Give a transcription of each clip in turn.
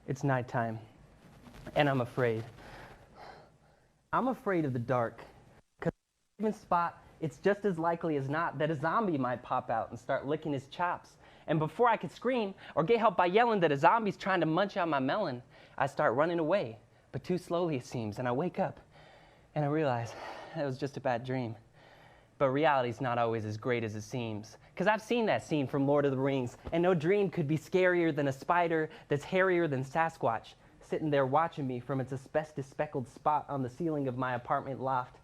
It's nighttime, and I'm afraid. I'm afraid of the dark, because in a given spot, it's just as likely as not that a zombie might pop out and start licking his chops. And before I could scream or get help by yelling that a zombie's trying to munch out my melon, I start running away, but too slowly it seems, and I wake up, and I realize it was just a bad dream. But reality's not always as great as it seems. Because I've seen that scene from Lord of the Rings, and no dream could be scarier than a spider that's hairier than Sasquatch, sitting there watching me from its asbestos-speckled spot on the ceiling of my apartment loft.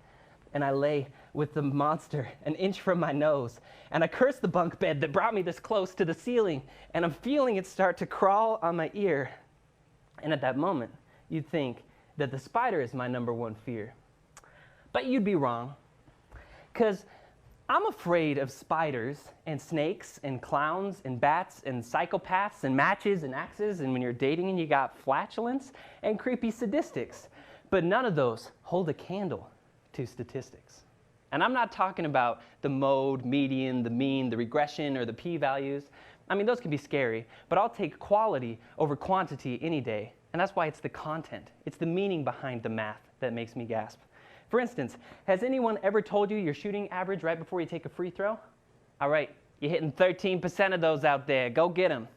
And I lay with the monster an inch from my nose, and I curse the bunk bed that brought me this close to the ceiling, and I'm feeling it start to crawl on my ear. And at that moment, you'd think that the spider is my number one fear. But you'd be wrong. Because I'm afraid of spiders and snakes and clowns and bats and psychopaths and matches and axes and when you're dating and you got flatulence and creepy sadistics. But none of those hold a candle to statistics. And I'm not talking about the mode, median, the mean, the regression, or the p-values. I mean, those can be scary, but I'll take quality over quantity any day. And that's why it's the content. It's the meaning behind the math that makes me gasp. For instance, has anyone ever told you your shooting average right before you take a free throw? All right, you're hitting 13% of those out there. Go get them.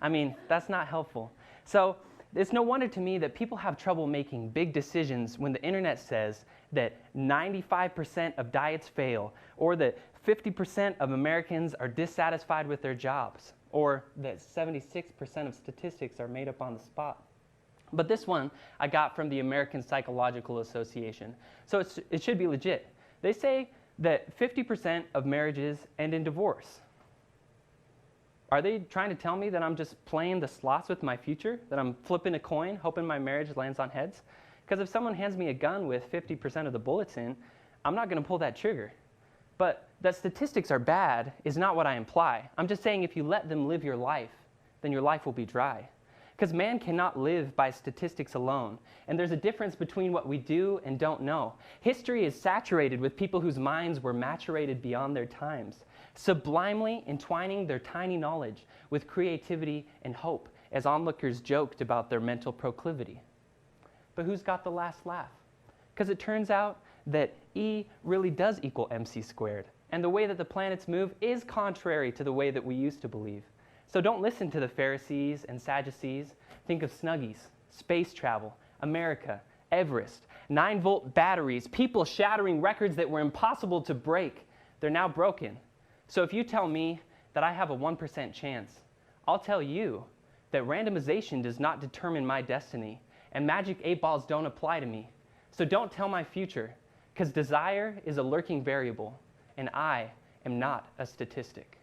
I mean, that's not helpful. So it's no wonder to me that people have trouble making big decisions when the internet says that 95% of diets fail, or that 50% of Americans are dissatisfied with their jobs, or that 76% of statistics are made up on the spot. But this one I got from the American Psychological Association, so it should be legit. They say that 50% of marriages end in divorce. Are they trying to tell me that I'm just playing the slots with my future? That I'm flipping a coin, hoping my marriage lands on heads? Because if someone hands me a gun with 50% of the bullets in, I'm not going to pull that trigger. But that statistics are bad is not what I imply. I'm just saying if you let them live your life, then your life will be dry. Because man cannot live by statistics alone. And there's a difference between what we do and don't know. History is saturated with people whose minds were maturated beyond their times, sublimely entwining their tiny knowledge with creativity and hope as onlookers joked about their mental proclivity. But who's got the last laugh? Because it turns out that E really does equal MC squared. And the way that the planets move is contrary to the way that we used to believe. So don't listen to the Pharisees and Sadducees. Think of Snuggies, space travel, America, Everest, 9-volt batteries, people shattering records that were impossible to break. They're now broken. So if you tell me that I have a 1% chance, I'll tell you that randomization does not determine my destiny, and magic 8 balls don't apply to me. So don't tell my future, because desire is a lurking variable, and I am not a statistic.